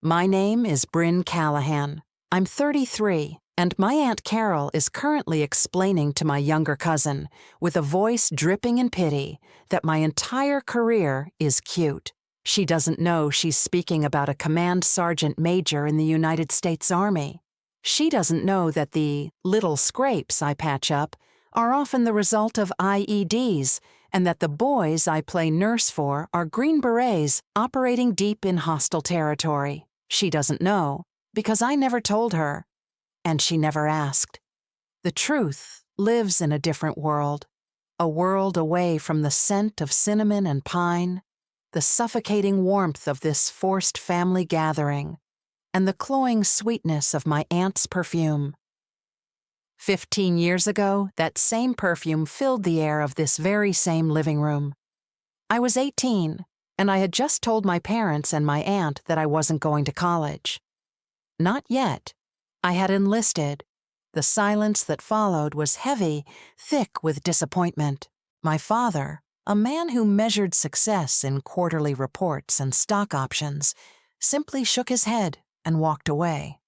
My name is Brynn Callahan. I'm 33, and my Aunt Carol is currently explaining to my younger cousin, with a voice dripping in pity, that my entire career is cute. She doesn't know she's speaking about a command sergeant major in the United States Army. She doesn't know that the little scrapes I patch up are often the result of IEDs, and that the boys I play nurse for are Green Berets operating deep in hostile territory. She doesn't know, because I never told her, and she never asked. The truth lives in a different world, a world away from the scent of cinnamon and pine, the suffocating warmth of this forced family gathering, and the cloying sweetness of my aunt's perfume. 15 years ago, that same perfume filled the air of this very same living room. I was 18, and I had just told my parents and my aunt that I wasn't going to college. Not yet. I had enlisted. The silence that followed was heavy, thick with disappointment. My father, a man who measured success in quarterly reports and stock options, simply shook his head and walked away.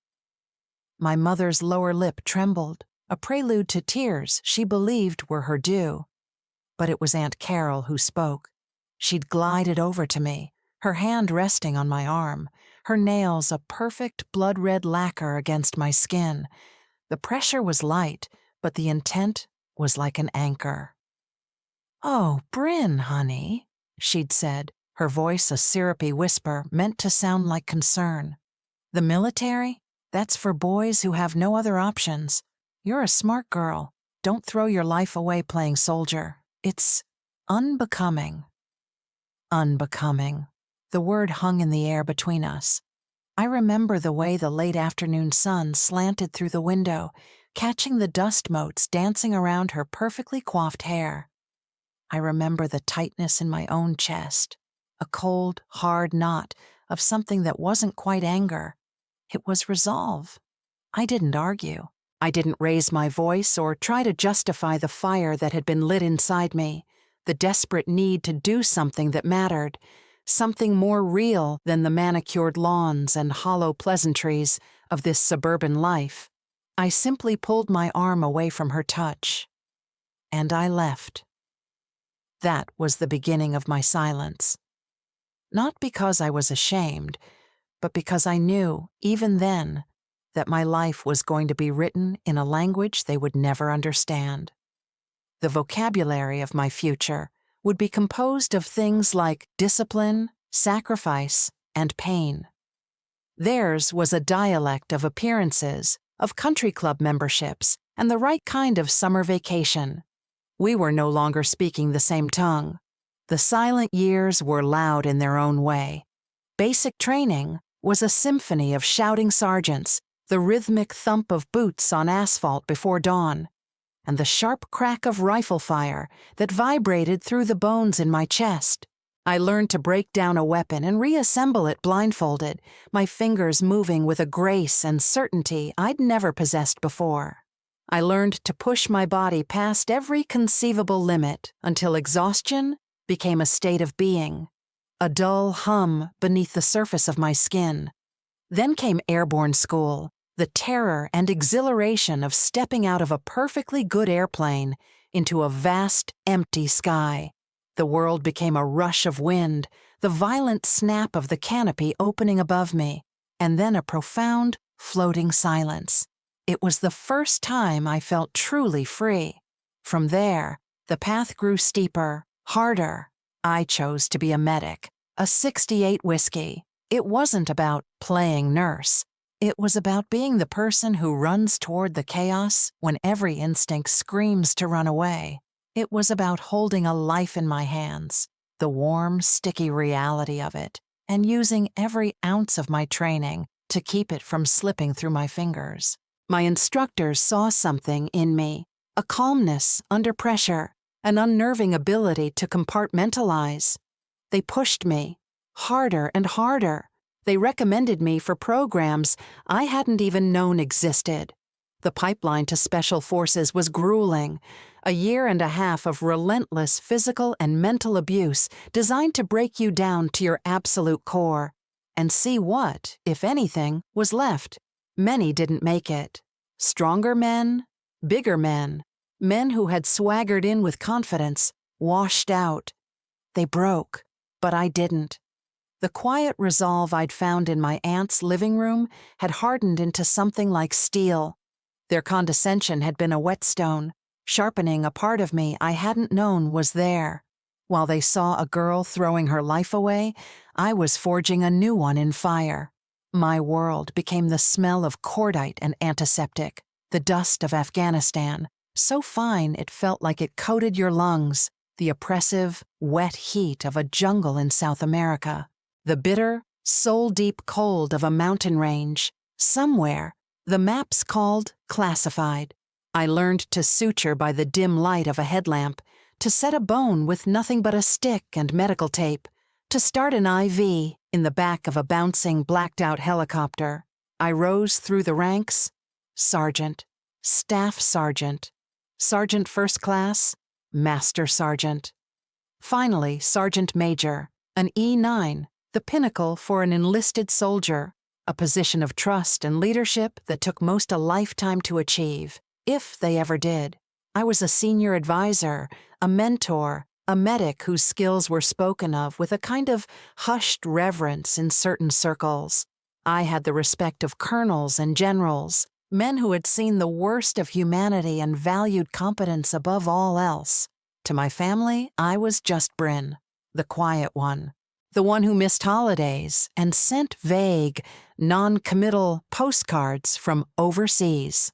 My mother's lower lip trembled, a prelude to tears she believed were her due. But it was Aunt Carol who spoke. She'd glided over to me, her hand resting on my arm, her nails a perfect blood-red lacquer against my skin. The pressure was light, but the intent was like an anchor. "Oh, Brynn, honey," she'd said, her voice a syrupy whisper meant to sound like concern. "The military? That's for boys who have no other options. You're a smart girl. Don't throw your life away playing soldier. It's unbecoming." Unbecoming. The word hung in the air between us. I remember the way the late afternoon sun slanted through the window, catching the dust motes dancing around her perfectly coiffed hair. I remember the tightness in my own chest, a cold, hard knot of something that wasn't quite anger. It was resolve. I didn't argue. I didn't raise my voice or try to justify the fire that had been lit inside me, the desperate need to do something that mattered, something more real than the manicured lawns and hollow pleasantries of this suburban life. I simply pulled my arm away from her touch, and I left. That was the beginning of my silence. Not because I was ashamed, but because I knew, even then, that my life was going to be written in a language they would never understand. The vocabulary of my future would be composed of things like discipline, sacrifice, and pain. Theirs was a dialect of appearances, of country club memberships, and the right kind of summer vacation. We were no longer speaking the same tongue. The silent years were loud in their own way. Basic training was a symphony of shouting sergeants, the rhythmic thump of boots on asphalt before dawn, and the sharp crack of rifle fire that vibrated through the bones in my chest. I learned to break down a weapon and reassemble it blindfolded, my fingers moving with a grace and certainty I'd never possessed before. I learned to push my body past every conceivable limit until exhaustion became a state of being, a dull hum beneath the surface of my skin. Then came airborne school, the terror and exhilaration of stepping out of a perfectly good airplane into a vast, empty sky. The world became a rush of wind, the violent snap of the canopy opening above me, and then a profound, floating silence. It was the first time I felt truly free. From there, the path grew steeper, harder. I chose to be a medic, a 68 whiskey. It wasn't about playing nurse. It was about being the person who runs toward the chaos when every instinct screams to run away. It was about holding a life in my hands, the warm, sticky reality of it, and using every ounce of my training to keep it from slipping through my fingers. My instructors saw something in me, a calmness under pressure, an unnerving ability to compartmentalize. They pushed me, harder and harder. They recommended me for programs I hadn't even known existed. The pipeline to Special Forces was grueling, a year and a half of relentless physical and mental abuse designed to break you down to your absolute core. and see what, if anything, was left. Many didn't make it. Stronger men, bigger men, men who had swaggered in with confidence, washed out. They broke, but I didn't. The quiet resolve I'd found in my aunt's living room had hardened into something like steel. Their condescension had been a whetstone, sharpening a part of me I hadn't known was there. While they saw a girl throwing her life away, I was forging a new one in fire. My world became the smell of cordite and antiseptic, the dust of Afghanistan, so fine it felt like it coated your lungs, the oppressive, wet heat of a jungle in South America, the bitter, soul-deep cold of a mountain range. Somewhere, the maps called classified. I learned to suture by the dim light of a headlamp, to set a bone with nothing but a stick and medical tape, to start an IV in the back of a bouncing, blacked-out helicopter. I rose through the ranks: sergeant, staff sergeant, sergeant first class, master sergeant. Finally, sergeant major, an E9, the pinnacle for an enlisted soldier, a position of trust and leadership that took most a lifetime to achieve, if they ever did. I was a senior advisor, a mentor, a medic whose skills were spoken of with a kind of hushed reverence in certain circles. I had the respect of colonels and generals, men who had seen the worst of humanity and valued competence above all else. To my family, I was just Brynn, the quiet one, the one who missed holidays and sent vague, non-committal postcards from overseas.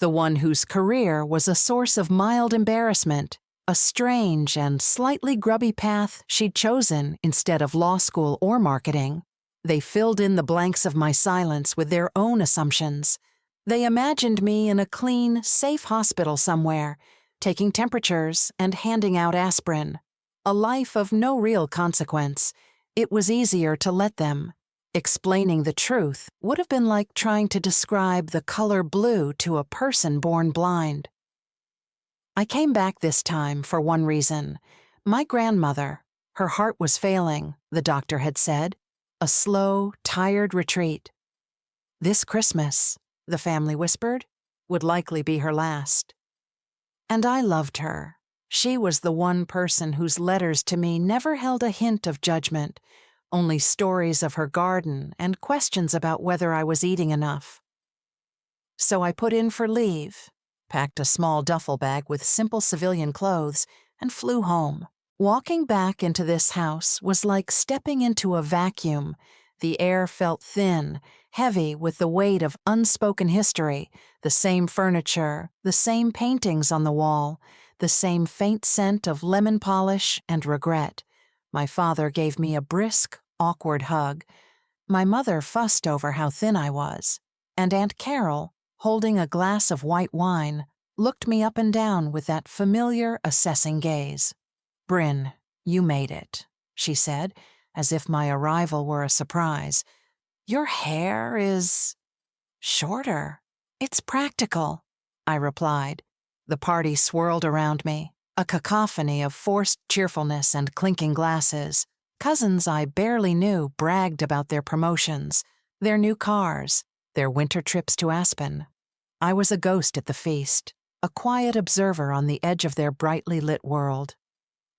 The one whose career was a source of mild embarrassment, a strange and slightly grubby path she'd chosen instead of law school or marketing. They filled in the blanks of my silence with their own assumptions. They imagined me in a clean, safe hospital somewhere, taking temperatures and handing out aspirin. A life of no real consequence. It was easier to let them. Explaining the truth would have been like trying to describe the color blue to a person born blind. I came back this time for one reason. My grandmother, her heart was failing, the doctor had said. A slow, tired retreat. This Christmas, the family whispered, would likely be her last. And I loved her. She was the one person whose letters to me never held a hint of judgment, only stories of her garden and questions about whether I was eating enough. So I put in for leave, packed a small duffel bag with simple civilian clothes, and flew home. Walking back into this house was like stepping into a vacuum. The air felt thin, heavy with the weight of unspoken history, the same furniture, the same paintings on the wall, the same faint scent of lemon polish and regret. My father gave me a brisk, awkward hug. My mother fussed over how thin I was, and Aunt Carol, holding a glass of white wine, looked me up and down with that familiar, assessing gaze. "Brynn, you made it," she said, as if my arrival were a surprise. "Your hair is shorter. It's practical," I replied. The party swirled around me, a cacophony of forced cheerfulness and clinking glasses. Cousins I barely knew bragged about their promotions, their new cars, their winter trips to Aspen. I was a ghost at the feast, a quiet observer on the edge of their brightly lit world.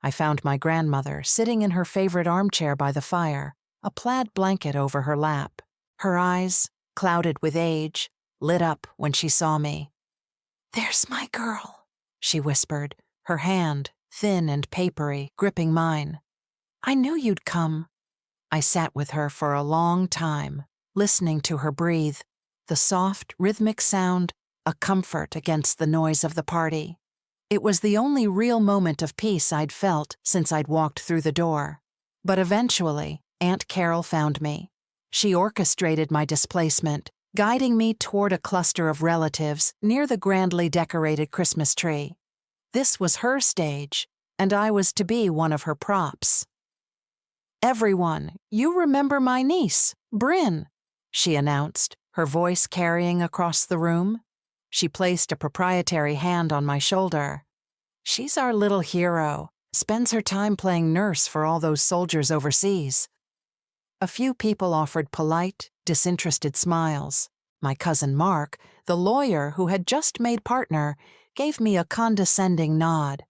I found my grandmother sitting in her favorite armchair by the fire, a plaid blanket over her lap. Her eyes, clouded with age, lit up when she saw me. "There's my girl," she whispered, her hand, thin and papery, gripping mine. "I knew you'd come." I sat with her for a long time, listening to her breathe, the soft, rhythmic sound, a comfort against the noise of the party. It was the only real moment of peace I'd felt since I'd walked through the door. But eventually, Aunt Carol found me. She orchestrated my displacement, guiding me toward a cluster of relatives near the grandly decorated Christmas tree. This was her stage, and I was to be one of her props. "Everyone, you remember my niece, Brynn," she announced, her voice carrying across the room. She placed a proprietary hand on my shoulder. "She's our little hero, spends her time playing nurse for all those soldiers overseas." A few people offered polite, disinterested smiles. My cousin Mark, the lawyer who had just made partner, gave me a condescending nod.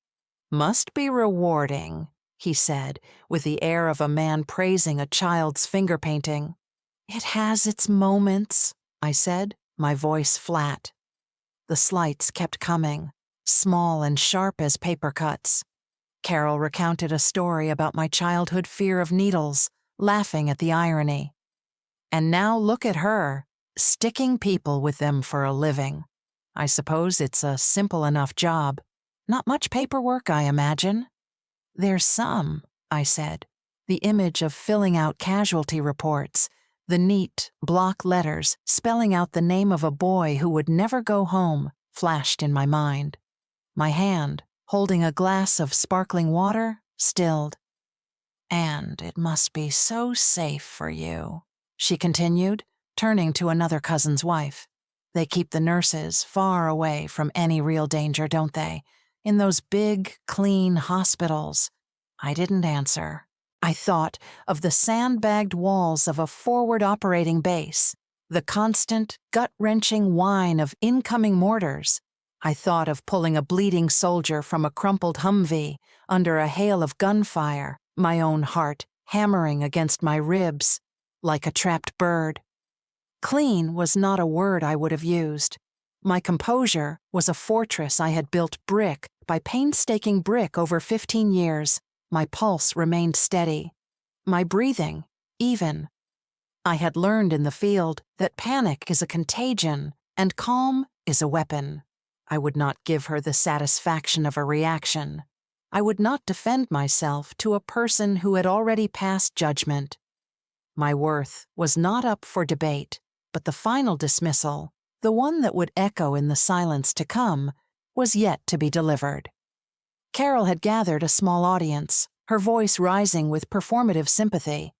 "Must be rewarding," he said, with the air of a man praising a child's finger painting. "It has its moments," I said, my voice flat. The slights kept coming, small and sharp as paper cuts. Carol recounted a story about my childhood fear of needles, laughing at the irony. And now look at her, sticking people with them for a living. I suppose it's a simple enough job. Not much paperwork, I imagine. "There's some," I said. The image of filling out casualty reports, the neat, block letters spelling out the name of a boy who would never go home, flashed in my mind. My hand, holding a glass of sparkling water, stilled. "And it must be so safe for you," she continued, turning to another cousin's wife. "They keep the nurses far away from any real danger, don't they? In those big, clean hospitals." I didn't answer. I thought of the sandbagged walls of a forward operating base, the constant, gut-wrenching whine of incoming mortars. I thought of pulling a bleeding soldier from a crumpled Humvee under a hail of gunfire, my own heart hammering against my ribs like a trapped bird. Clean was not a word I would have used. My composure was a fortress I had built brick by painstaking brick over 15 years. My pulse remained steady. My breathing, even. I had learned in the field that panic is a contagion and calm is a weapon. I would not give her the satisfaction of a reaction. I would not defend myself to a person who had already passed judgment. My worth was not up for debate, but the final dismissal, the one that would echo in the silence to come, was yet to be delivered. Carol had gathered a small audience, her voice rising with performative sympathy.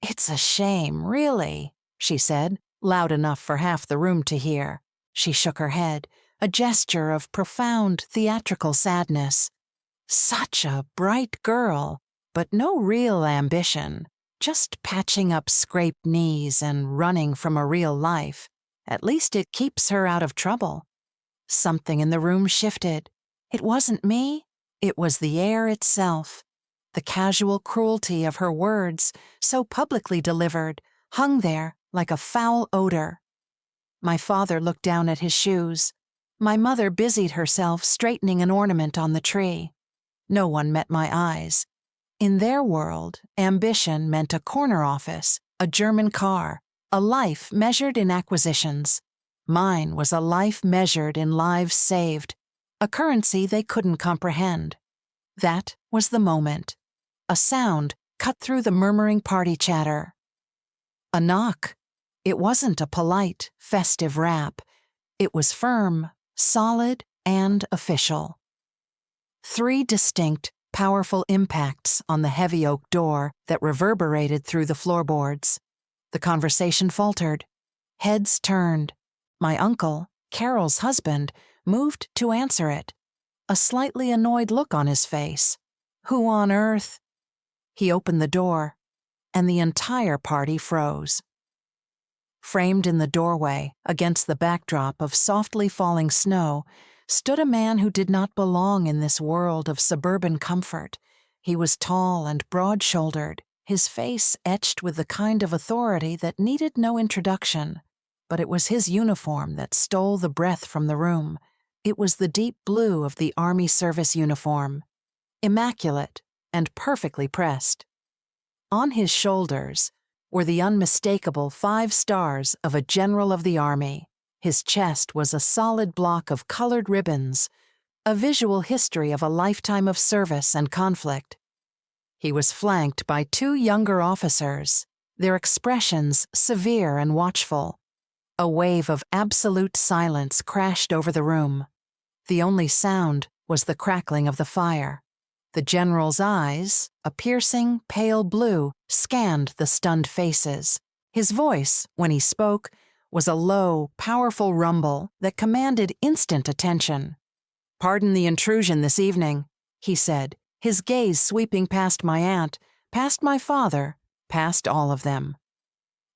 "It's a shame, really," she said, loud enough for half the room to hear. She shook her head, a gesture of profound theatrical sadness. "Such a bright girl, but no real ambition. Just patching up scraped knees and running from a real life. At least it keeps her out of trouble." Something in the room shifted. It wasn't me. It was the air itself. The casual cruelty of her words, so publicly delivered, hung there like a foul odor. My father looked down at his shoes. My mother busied herself straightening an ornament on the tree. No one met my eyes. In their world, ambition meant a corner office, a German car, a life measured in acquisitions. Mine was a life measured in lives saved, a currency they couldn't comprehend. That was the moment. A sound cut through the murmuring party chatter. A knock. It wasn't a polite, festive rap. It was firm, solid, and official. 3 distinct, powerful impacts on the heavy oak door that reverberated through the floorboards. The conversation faltered. Heads turned. My uncle, Carol's husband, moved to answer it. A slightly annoyed look on his face. "Who on earth?" He opened the door, and the entire party froze. Framed in the doorway, against the backdrop of softly falling snow, stood a man who did not belong in this world of suburban comfort. He was tall and broad-shouldered, his face etched with the kind of authority that needed no introduction. But it was his uniform that stole the breath from the room. It was the deep blue of the Army service uniform, immaculate and perfectly pressed. On his shoulders were the unmistakable 5 stars of a general of the Army. His chest was a solid block of colored ribbons, a visual history of a lifetime of service and conflict. He was flanked by 2 younger officers, their expressions severe and watchful. A wave of absolute silence crashed over the room. The only sound was the crackling of the fire. The general's eyes, a piercing, pale blue, scanned the stunned faces. His voice, when he spoke, was a low, powerful rumble that commanded instant attention. "Pardon the intrusion this evening," he said, his gaze sweeping past my aunt, past my father, past all of them.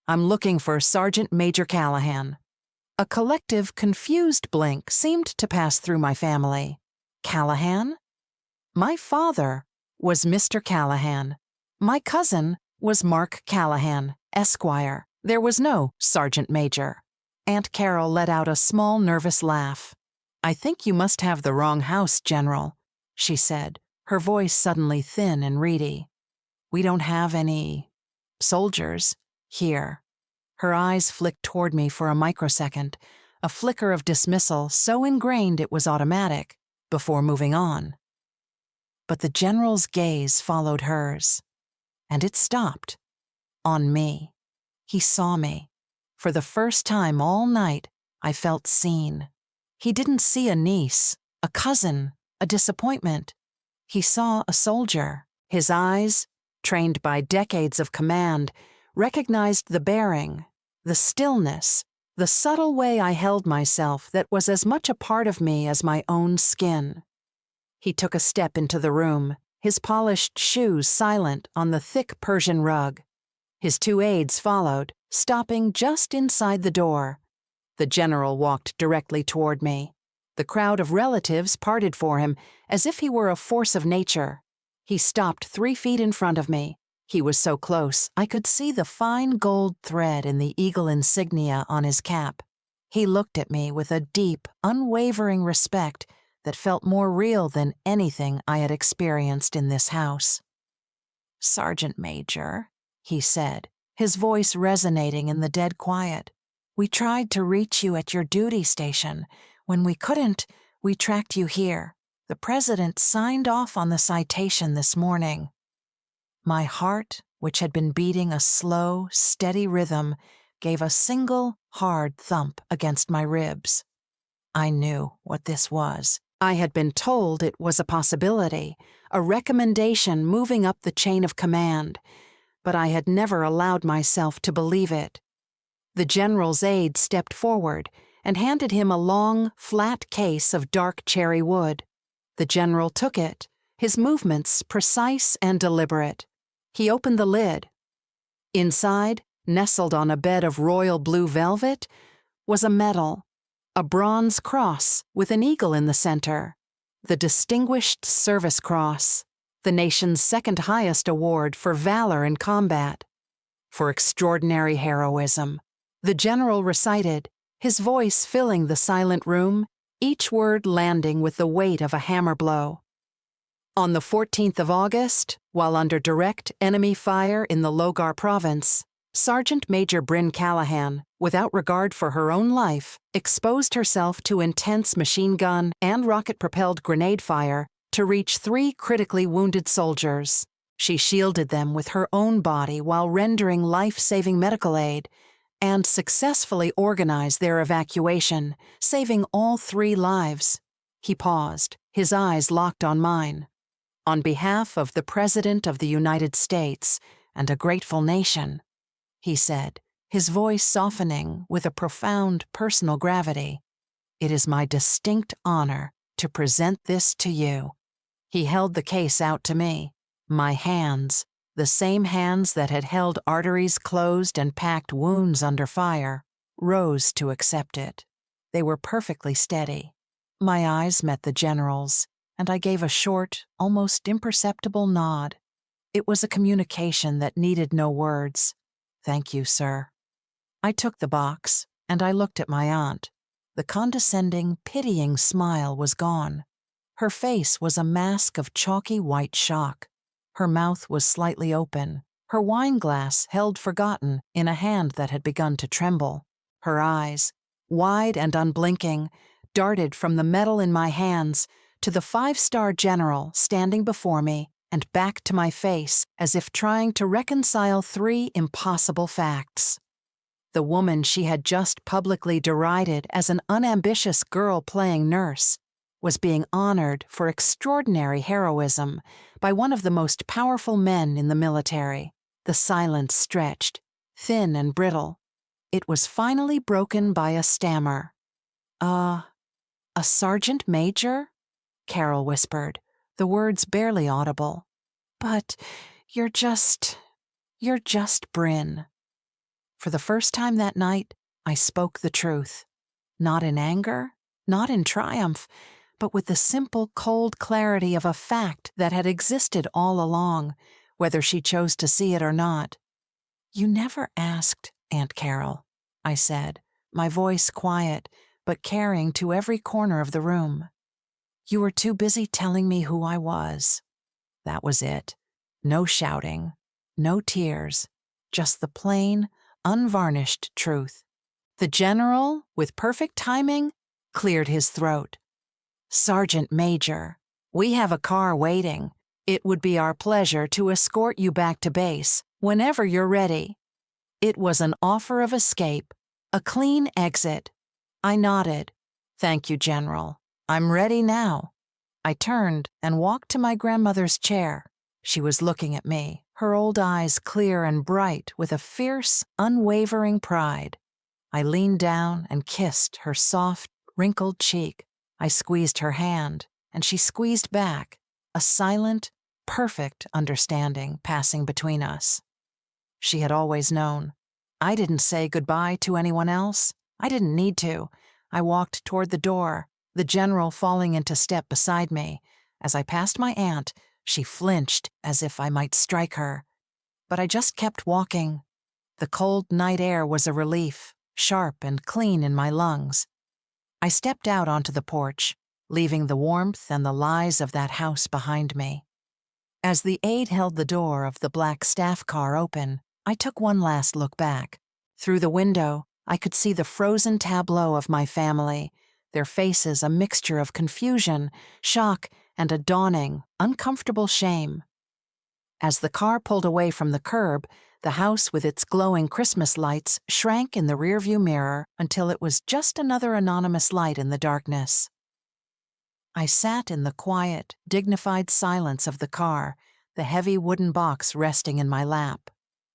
"I'm looking for Sergeant Major Callahan." A collective, confused blink seemed to pass through my family. Callahan? My father was Mr. Callahan. My cousin was Mark Callahan, Esquire. There was no Sergeant Major. Aunt Carol let out a small, nervous laugh. "I think you must have the wrong house, General," she said, her voice suddenly thin and reedy. "We don't have any soldiers here." Her eyes flicked toward me for a microsecond, a flicker of dismissal so ingrained it was automatic, before moving on. But the General's gaze followed hers, and it stopped. On me. He saw me. For the first time all night, I felt seen. He didn't see a niece, a cousin, a disappointment. He saw a soldier. His eyes, trained by decades of command, recognized the bearing, the stillness, the subtle way I held myself that was as much a part of me as my own skin. He took a step into the room, his polished shoes silent on the thick Persian rug. His two aides followed, stopping just inside the door. The General walked directly toward me. The crowd of relatives parted for him, as if he were a force of nature. He stopped 3 feet in front of me. He was so close, I could see the fine gold thread in the eagle insignia on his cap. He looked at me with a deep, unwavering respect that felt more real than anything I had experienced in this house. "Sergeant Major," he said, his voice resonating in the dead quiet. "We tried to reach you at your duty station. When we couldn't, we tracked you here. The President signed off on the citation this morning." My heart, which had been beating a slow, steady rhythm, gave a single, hard thump against my ribs. I knew what this was. I had been told it was a possibility, a recommendation moving up the chain of command, but I had never allowed myself to believe it. The General's aide stepped forward and handed him a long, flat case of dark cherry wood. The General took it, his movements precise and deliberate. He opened the lid. Inside, nestled on a bed of royal blue velvet, was a medal, a bronze cross with an eagle in the center, the Distinguished Service Cross, the nation's second highest award for valor in combat. For extraordinary heroism, the General recited, his voice filling the silent room, each word landing with the weight of a hammer blow. On the 14th of August, while under direct enemy fire in the Logar province, Sergeant Major Brynn Callahan, without regard for her own life, exposed herself to intense machine gun and rocket-propelled grenade fire to reach 3 critically wounded soldiers. She shielded them with her own body while rendering life-saving medical aid, and successfully organized their evacuation, saving all 3 lives. He paused, his eyes locked on mine. "On behalf of the President of the United States and a grateful nation," he said, his voice softening with a profound personal gravity, "it is my distinct honor to present this to you." He held the case out to me. My hands, the same hands that had held arteries closed and packed wounds under fire, rose to accept it. They were perfectly steady. My eyes met the General's, and I gave a short, almost imperceptible nod. It was a communication that needed no words. "Thank you, sir." I took the box, and I looked at my aunt. The condescending, pitying smile was gone. Her face was a mask of chalky white shock. Her mouth was slightly open, her wine-glass held forgotten in a hand that had begun to tremble. Her eyes, wide and unblinking, darted from the medal in my hands to the 5-star general standing before me and back to my face as if trying to reconcile 3 impossible facts. The woman she had just publicly derided as an unambitious girl playing nurse was being honored for extraordinary heroism by one of the most powerful men in the military. The silence stretched, thin and brittle. It was finally broken by a stammer. A sergeant major?" Carol whispered, the words barely audible. "But you're just You're just Brynn." For the first time that night, I spoke the truth. Not in anger, not in triumph, but with the simple, cold clarity of a fact that had existed all along, whether she chose to see it or not. "You never asked, Aunt Carol," I said, my voice quiet, but carrying to every corner of the room. "You were too busy telling me who I was." That was it. No shouting, no tears, just the plain, unvarnished truth. The general, with perfect timing, cleared his throat. "Sergeant Major, we have a car waiting. It would be our pleasure to escort you back to base whenever you're ready." It was an offer of escape, a clean exit. I nodded. "Thank you, General. I'm ready now." I turned and walked to my grandmother's chair. She was looking at me, her old eyes clear and bright with a fierce, unwavering pride. I leaned down and kissed her soft, wrinkled cheek. I squeezed her hand, and she squeezed back, a silent, perfect understanding passing between us. She had always known. I didn't say goodbye to anyone else. I didn't need to. I walked toward the door, the general falling into step beside me. As I passed my aunt, she flinched as if I might strike her. But I just kept walking. The cold night air was a relief, sharp and clean in my lungs. I stepped out onto the porch, leaving the warmth and the lies of that house behind me. As the aide held the door of the black staff car open, I took one last look back. Through the window, I could see the frozen tableau of my family, their faces a mixture of confusion, shock, and a dawning, uncomfortable shame. As the car pulled away from the curb, the house with its glowing Christmas lights shrank in the rearview mirror until it was just another anonymous light in the darkness. I sat in the quiet, dignified silence of the car, the heavy wooden box resting in my lap.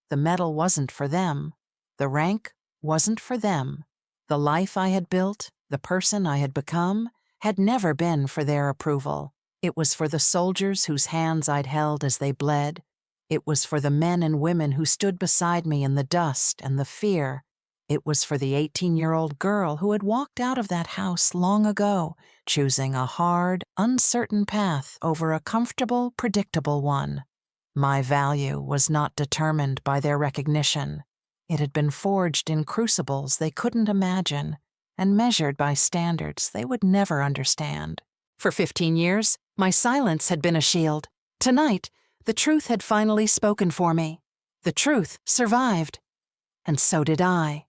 The medal wasn't for them. The rank wasn't for them. The life I had built, the person I had become, had never been for their approval. It was for the soldiers whose hands I'd held as they bled. It was for the men and women who stood beside me in the dust and the fear. It was for the 18-year-old girl who had walked out of that house long ago, choosing a hard, uncertain path over a comfortable, predictable one. My value was not determined by their recognition. It had been forged in crucibles they couldn't imagine, and measured by standards they would never understand. For 15 years, my silence had been a shield. Tonight, the truth had finally spoken for me. The truth survived. And so did I.